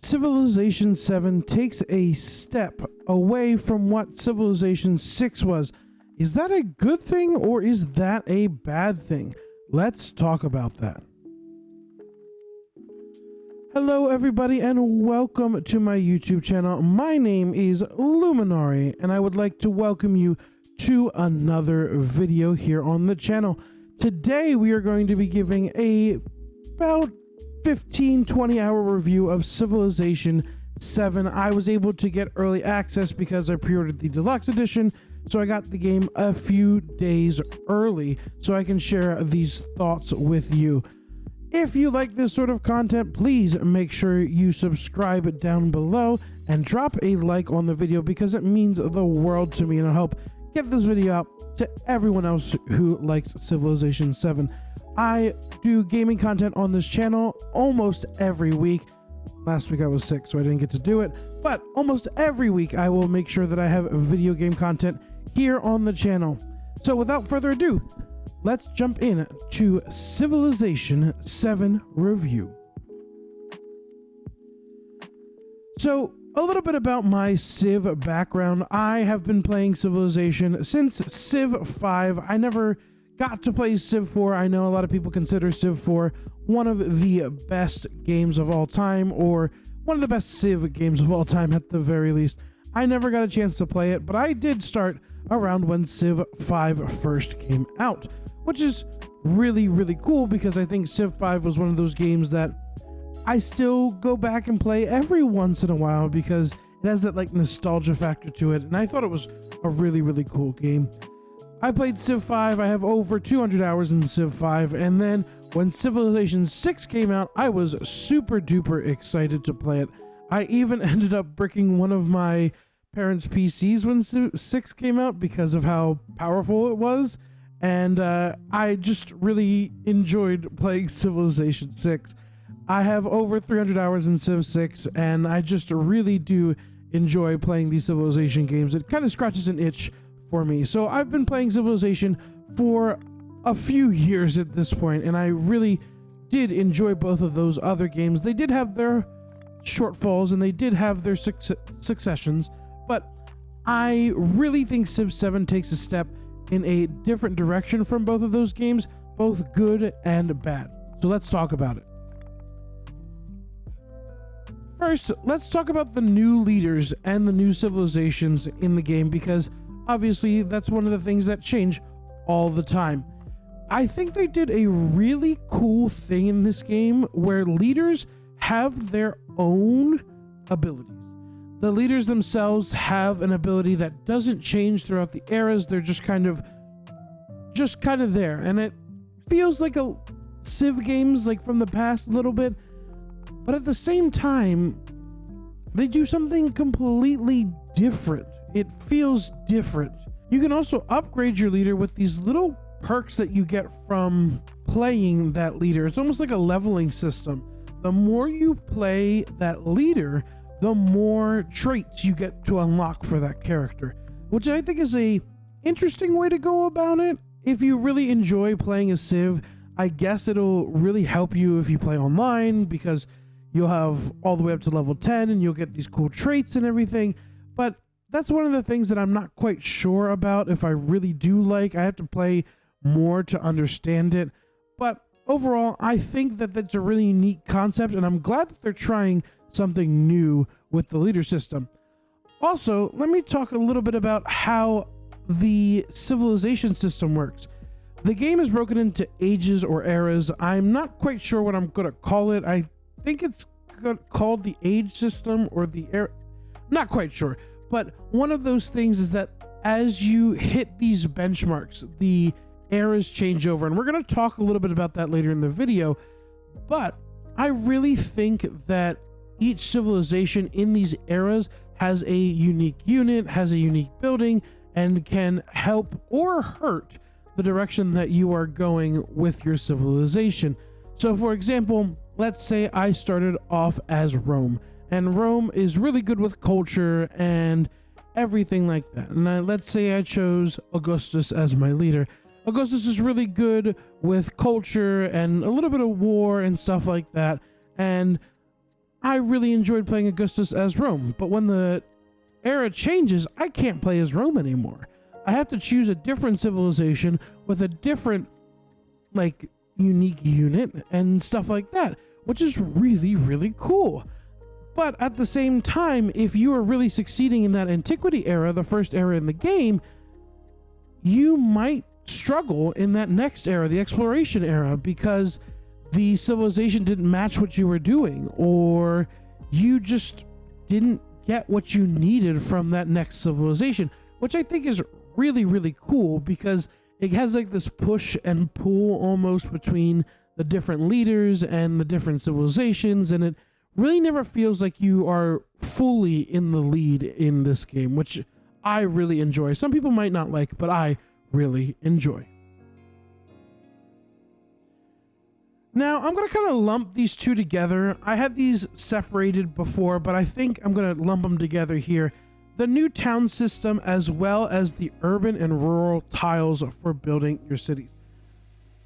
Civilization VII takes a step away from what Civilization VI was. Is that a good thing or is that a bad thing? Let's talk about that. Hello everybody and welcome to my YouTube channel. My name is Luminari and I would like to welcome you to another video here on the channel. Today we are going to be giving about 15-20 hour review of Civilization VII. I was able to get early access because I pre-ordered the deluxe edition, so I got the game a few days early so I can share these thoughts with you. If you like this sort of content, please make sure you subscribe down below and drop a like on the video because it means the world to me and it'll help get this video out to everyone else who likes Civilization VII. I do gaming content on this channel almost every week. Last week I was sick, so I didn't get to do it. But almost every week I will make sure that I have video game content here on the channel. So without further ado, let's jump in to Civilization VII review. So a little bit about my Civ background. I have been playing Civilization since Civ V. I never got to play Civ 4. I know a lot of people consider Civ 4 one of the best games of all time, or one of the best Civ games of all time at the very least. I never got a chance to play it, but I did start around when Civ 5 first came out, which is really cool because I think Civ 5 was one of those games that I still go back and play every once in a while because it has that like nostalgia factor to it, and I thought it was a really cool game. I played Civ 5, I have over 200 hours in Civ 5, and then when Civilization 6 came out, I was super duper excited to play it. I even ended up bricking one of my parents' PCs when Civ 6 came out because of how powerful it was, and I just really enjoyed playing Civilization 6. I have over 300 hours in Civ 6, and I just really do enjoy playing these Civilization games. It kind of scratches an itch for me. So I've been playing Civilization for a few years at this point, and I really did enjoy both of those other games. They did have their shortfalls and they did have their successions, but I really think Civ 7 takes a step in a different direction from both of those games, both good and bad. So let's talk about it. First, let's talk about the new leaders and the new civilizations in the game, because obviously that's one of the things that change all the time. I think they did a really cool thing in this game where leaders have their own abilities. The leaders themselves have an ability that doesn't change throughout the eras. They're just kind of there, and it feels like a Civ games like from the past a little bit. But at the same time, they do something completely different. It feels different. You can also upgrade your leader with these little perks that you get from playing that leader. It's almost like a leveling system. The more you play that leader, the more traits you get to unlock for that character, which I think is a interesting way to go about it. If you really enjoy playing a Civ, I guess it'll really help you if you play online, because you'll have all the way up to level 10 and you'll get these cool traits and everything. But that's one of the things that I'm not quite sure about if I really do like. I have to play more to understand it. But overall, I think that that's a really neat concept, and I'm glad that they're trying something new with the leader system. Also, let me talk a little bit about how the civilization system works. The game is broken into ages or eras. I'm not quite sure what I'm going to call it. I think it's called the age system or the era. Not quite sure. But one of those things is that as you hit these benchmarks, the eras change over. And we're going to talk a little bit about that later in the video. But I really think that each civilization in these eras has a unique unit, has a unique building, and can help or hurt the direction that you are going with your civilization. So for example, let's say I started off as Rome, and Rome is really good with culture and everything like that. And let's say I chose Augustus as my leader. Augustus is really good with culture and a little bit of war and stuff like that. And I really enjoyed playing Augustus as Rome, but when the era changes, I can't play as Rome anymore. I have to choose a different civilization with a different, like, unique unit and stuff like that, which is really, really cool. But at the same time, if you are really succeeding in that antiquity era, the first era in the game, you might struggle in that next era, the exploration era, because the civilization didn't match what you were doing, or you just didn't get what you needed from that next civilization, which I think is really, really cool, because it has like this push and pull almost between the different leaders and the different civilizations, and it really never feels like you are fully in the lead in this game, which I really enjoy. Some people might not like, but I really enjoy. Now, I'm going to kind of lump these two together. I had these separated before, but I think I'm going to lump them together here. The new town system, as well as the urban and rural tiles for building your cities.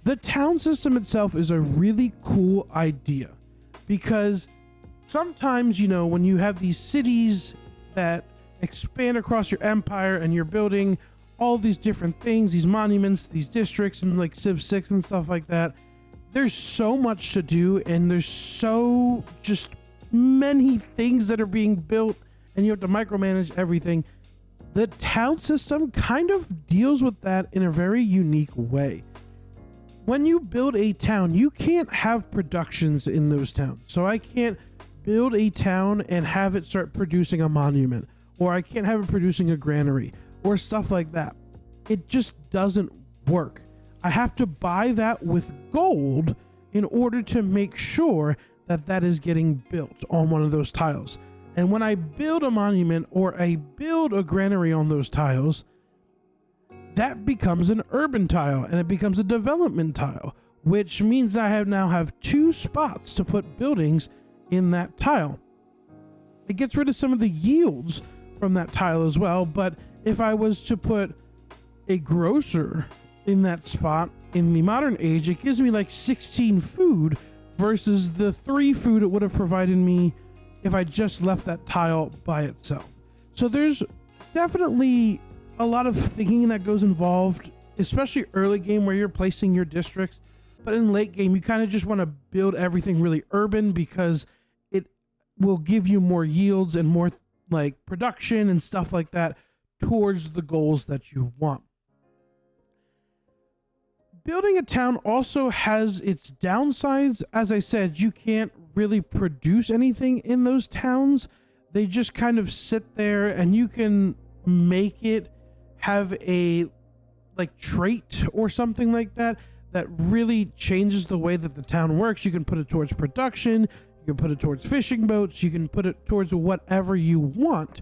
The town system itself is a really cool idea, because sometimes, you know, when you have these cities that expand across your empire and you're building all these different things, these monuments, these districts, and like Civ VI and stuff like that, there's so much to do, and there's so just many things that are being built, and you have to micromanage everything. The town system kind of deals with that in a very unique way. When you build a town, you can't have productions in those towns. So I can't build a town and have it start producing a monument, or I can't have it producing a granary, or stuff like that. It just doesn't work. I have to buy that with gold in order to make sure that that is getting built on one of those tiles. And when I build a monument or I build a granary on those tiles, that becomes an urban tile and it becomes a development tile, which means I now have two spots to put buildings in that tile. It gets rid of some of the yields from that tile as well, but if I was to put a grocer in that spot in the modern age, it gives me like 16 food versus the 3 food it would have provided me if I just left that tile by itself. So there's definitely a lot of thinking that goes involved, especially early game where you're placing your districts. But in late game, you kind of just want to build everything really urban, because it will give you more yields and more like production and stuff like that towards the goals that you want. Building a town also has its downsides. As I said, you can't really produce anything in those towns. They just kind of sit there, and you can make it have a like trait or something like that that really changes the way that the town works. You can put it towards production, you can put it towards fishing boats, you can put it towards whatever you want.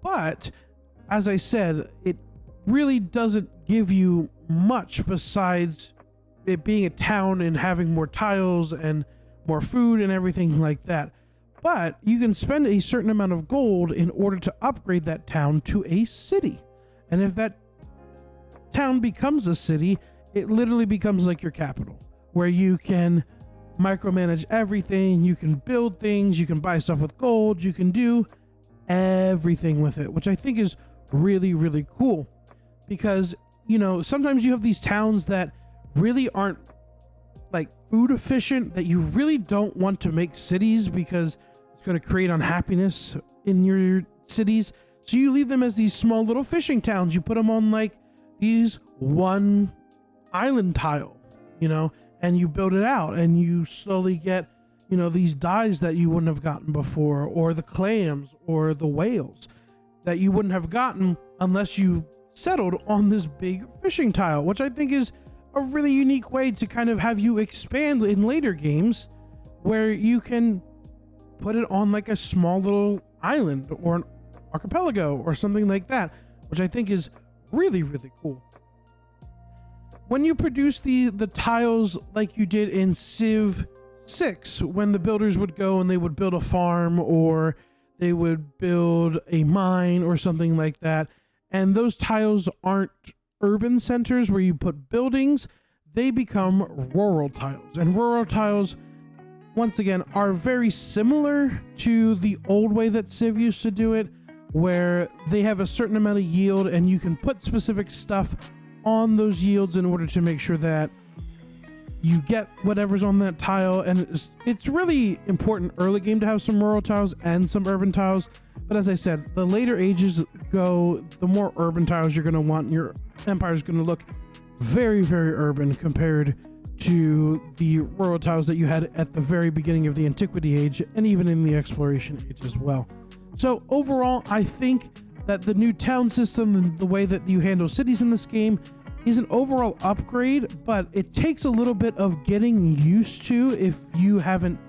But as I said, it really doesn't give you much besides it being a town and having more tiles and more food and everything like that. But you can spend a certain amount of gold in order to upgrade that town to a city. And if that town becomes a city, it literally becomes like your capital, where you can micromanage everything, you can build things, you can buy stuff with gold, you can do everything with it, which I think is really, really cool. Because, you know, sometimes you have these towns that really aren't like food efficient, that you really don't want to make cities because it's going to create unhappiness in your cities. So you leave them as these small little fishing towns. You put them on like these one island tile, you know, and you build it out, and you slowly get, you know, these dyes that you wouldn't have gotten before, or the clams or the whales that you wouldn't have gotten unless you settled on this big fishing tile, which I think is a really unique way to kind of have you expand in later games, where you can put it on like a small little island or an archipelago or something like that, which I think is really, really cool. When you produce the tiles like you did in Civ VI, when the builders would go and they would build a farm, or they would build a mine or something like that, and those tiles aren't urban centers where you put buildings, they become rural tiles. And rural tiles once again, are very similar to the old way that Civ used to do it, where they have a certain amount of yield and you can put specific stuff on those yields in order to make sure that you get whatever's on that tile. And it's really important early game to have some rural tiles and some urban tiles. But as I said, the later ages go, the more urban tiles you're going to want. Your empire is going to look very, very urban compared to the rural tiles that you had at the very beginning of the Antiquity Age and even in the Exploration Age as well. So overall, I think that the new town system and the way that you handle cities in this game is an overall upgrade, but it takes a little bit of getting used to if you haven't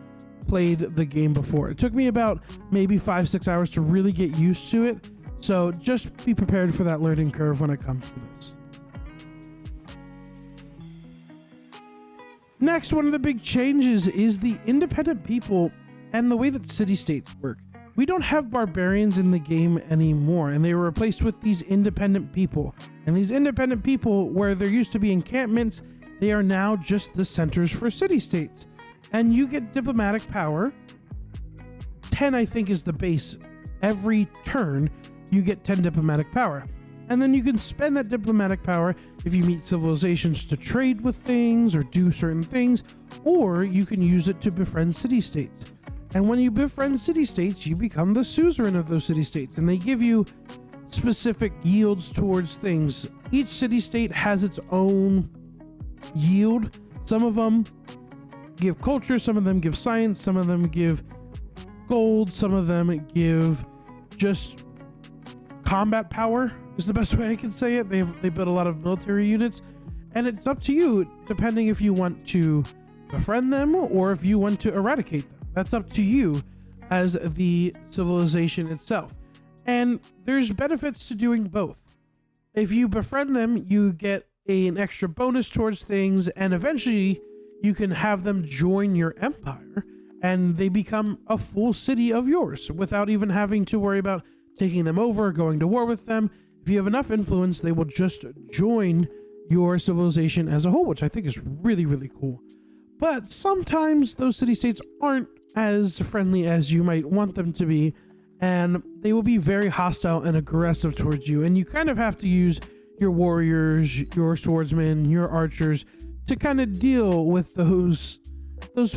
played the game before. It took me about maybe 5-6 hours to really get used to it, so just be prepared for that learning curve when it comes to this. Next, one of the big changes is the independent people and the way that city-states work. We don't have barbarians in the game anymore, and they were replaced with these independent people. And these independent people, where there used to be encampments, they are now just the centers for city-states. And you get diplomatic power. 10, I think, is the base. Every turn, you get 10 diplomatic power. And then you can spend that diplomatic power if you meet civilizations to trade with things or do certain things, or you can use it to befriend city-states. And when you befriend city-states, you become the suzerain of those city-states, and they give you specific yields towards things. Each city-state has its own yield. Some of them give culture, some of them give science, some of them give gold, some of them give just combat power is the best way I can say it. They build a lot of military units, and it's up to you, depending if you want to befriend them or if you want to eradicate them. That's up to you as the civilization itself. And there's benefits to doing both. If you befriend them, you get an extra bonus towards things, and eventually you can have them join your empire and they become a full city of yours without even having to worry about taking them over, going to war with them. If you have enough influence, they will just join your civilization as a whole, which I think is really, really cool. But sometimes those city-states aren't as friendly as you might want them to be, and they will be very hostile and aggressive towards you, and you kind of have to use your warriors, your swordsmen, your archers to kind of deal with those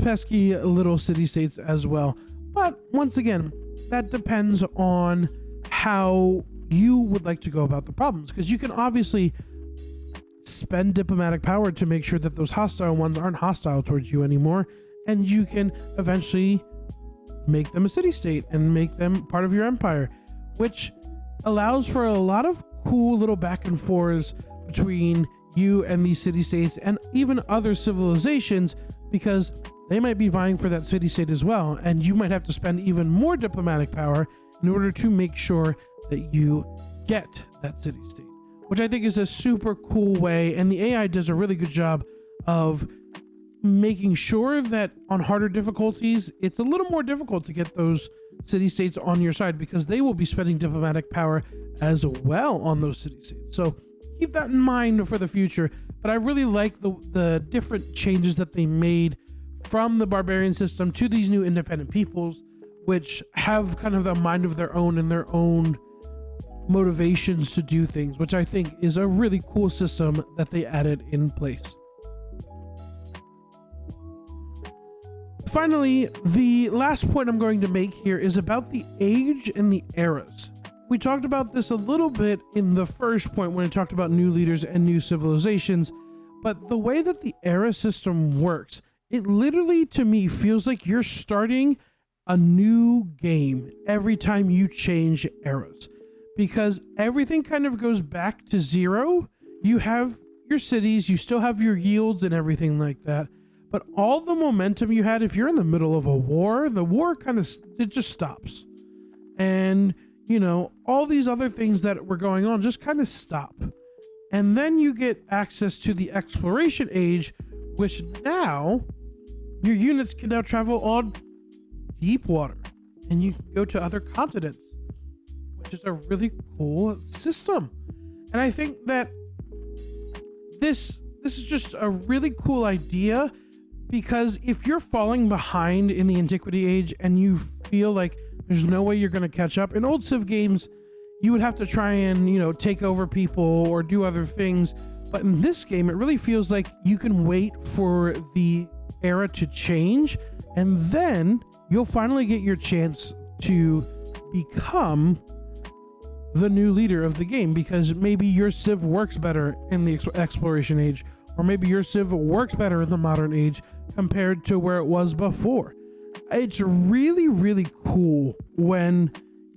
pesky little city-states as well. But once again, that depends on how you would like to go about the problems, because you can obviously spend diplomatic power to make sure that those hostile ones aren't hostile towards you anymore, and you can eventually make them a city-state and make them part of your empire, which allows for a lot of cool little back and forths between you and these city-states and even other civilizations, because they might be vying for that city-state as well, and you might have to spend even more diplomatic power in order to make sure that you get that city-state, which I think is a super cool way. And the AI does a really good job of making sure that on harder difficulties, it's a little more difficult to get those city-states on your side, because they will be spending diplomatic power as well on those city-states. So keep that in mind for the future. But I really like the different changes that they made from the barbarian system to these new independent peoples, which have kind of a mind of their own and their own motivations to do things, which I think is a really cool system that they added in place. Finally, the last point I'm going to make here is about the age and the eras. We talked about this a little bit in the first point when I talked about new leaders and new civilizations, but the way that the era system works, it literally, to me, feels like you're starting a new game every time you change eras, because everything kind of goes back to zero. You have your cities, you still have your yields and everything like that, but all the momentum you had, if you're in the middle of a war, the war kind of, it just stops. And, you know, all these other things that were going on just kind of stop. And then you get access to the exploration age, which now your units can now travel on deep water and you can go to other continents, which is a really cool system. And I think that this is just a really cool idea because if you're falling behind in the Antiquity Age and you feel like there's no way you're going to catch up, in old Civ games, you would have to try and, you know, take over people or do other things. But in this game, it really feels like you can wait for the era to change, and then you'll finally get your chance to become the new leader of the game, because maybe your Civ works better in the Exploration Age, or maybe your Civ works better in the Modern Age compared to where it was before. It's really, really cool when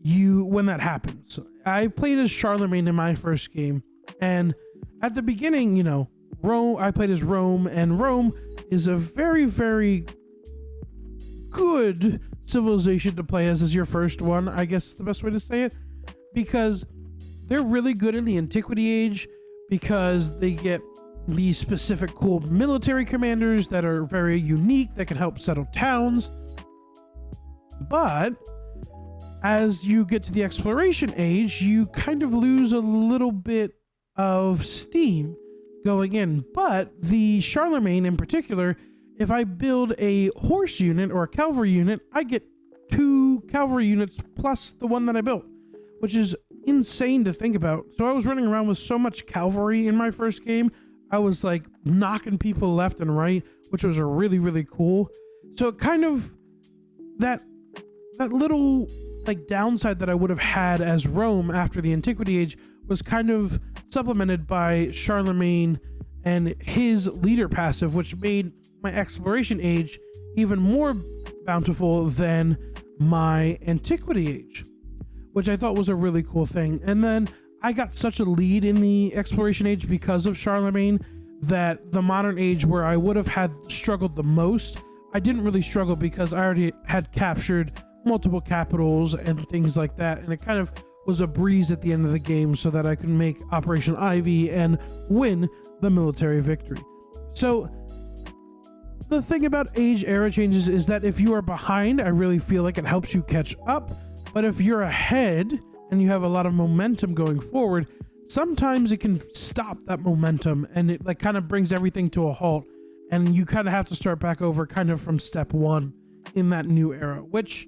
that happens. I played as Charlemagne in my first game, and at the beginning, you know, I played as Rome, and Rome is a very, very good civilization to play as your first one, I guess is the best way to say it, because they're really good in the Antiquity Age, because they get these specific cool military commanders that are very unique, that can help settle towns. But as you get to the Exploration Age, you kind of lose a little bit of steam going in. But the Charlemagne in particular, if I build a horse unit or a cavalry unit, I get 2 cavalry units plus the one that I built, which is insane to think about. So I was running around with so much cavalry in my first game. I was like knocking people left and right, which was really, really cool. So it kind of, that little like downside that I would have had as Rome after the Antiquity Age was kind of supplemented by Charlemagne and his leader passive, which made my Exploration Age even more bountiful than my Antiquity Age, which I thought was a really cool thing. And then I got such a lead in the Exploration Age because of Charlemagne that the Modern Age, where I would have had struggled the most, I didn't really struggle because I already had captured multiple capitals and things like that, and it kind of was a breeze at the end of the game so that I could make Operation Ivy and win the military victory. So the thing about age era changes is that if you are behind, I really feel like it helps you catch up. But if you're ahead and you have a lot of momentum going forward, sometimes it can stop that momentum, and it like kind of brings everything to a halt, and you kind of have to start back over kind of from step one in that new era, which,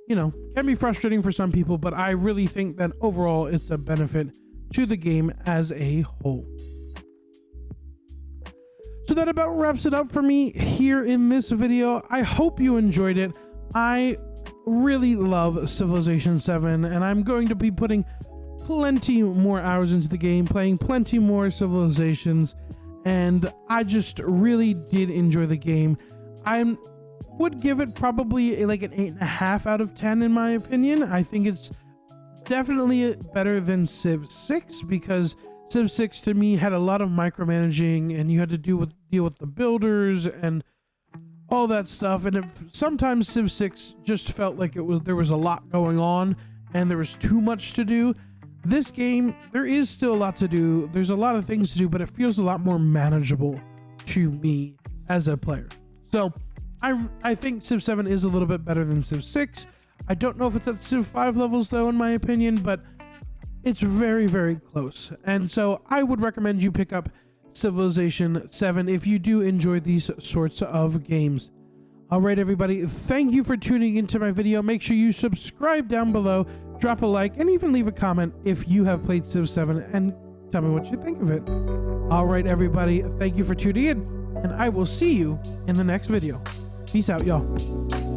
you know, can be frustrating for some people, but I really think that overall it's a benefit to the game as a whole. So that about wraps it up for me here in this video. I hope you enjoyed it. I really love Civilization VII, and I'm going to be putting plenty more hours into the game, playing plenty more civilizations, and I just really did enjoy the game. I would give it probably like an 8.5 out of 10 in my opinion. I think it's definitely better than Civ VI, because Civ VI to me had a lot of micromanaging, and you had to deal with the builders and all that stuff, and sometimes Civ 6 just felt like there was a lot going on and there was too much to do. This game, there is still a lot to do. There's a lot of things to do, but it feels a lot more manageable to me as a player. So I think Civ 7 is a little bit better than Civ 6. I don't know if it's at Civ 5 levels though, in my opinion, but it's very, very close. And so I would recommend you pick up Civilization 7 if you do enjoy these sorts of games. All right, everybody, thank you for tuning into my video. Make sure you subscribe down below, drop a like, and even leave a comment if you have played Civ 7 and tell me what you think of it. All right, everybody, thank you for tuning in, and I will see you in the next video. Peace out, y'all.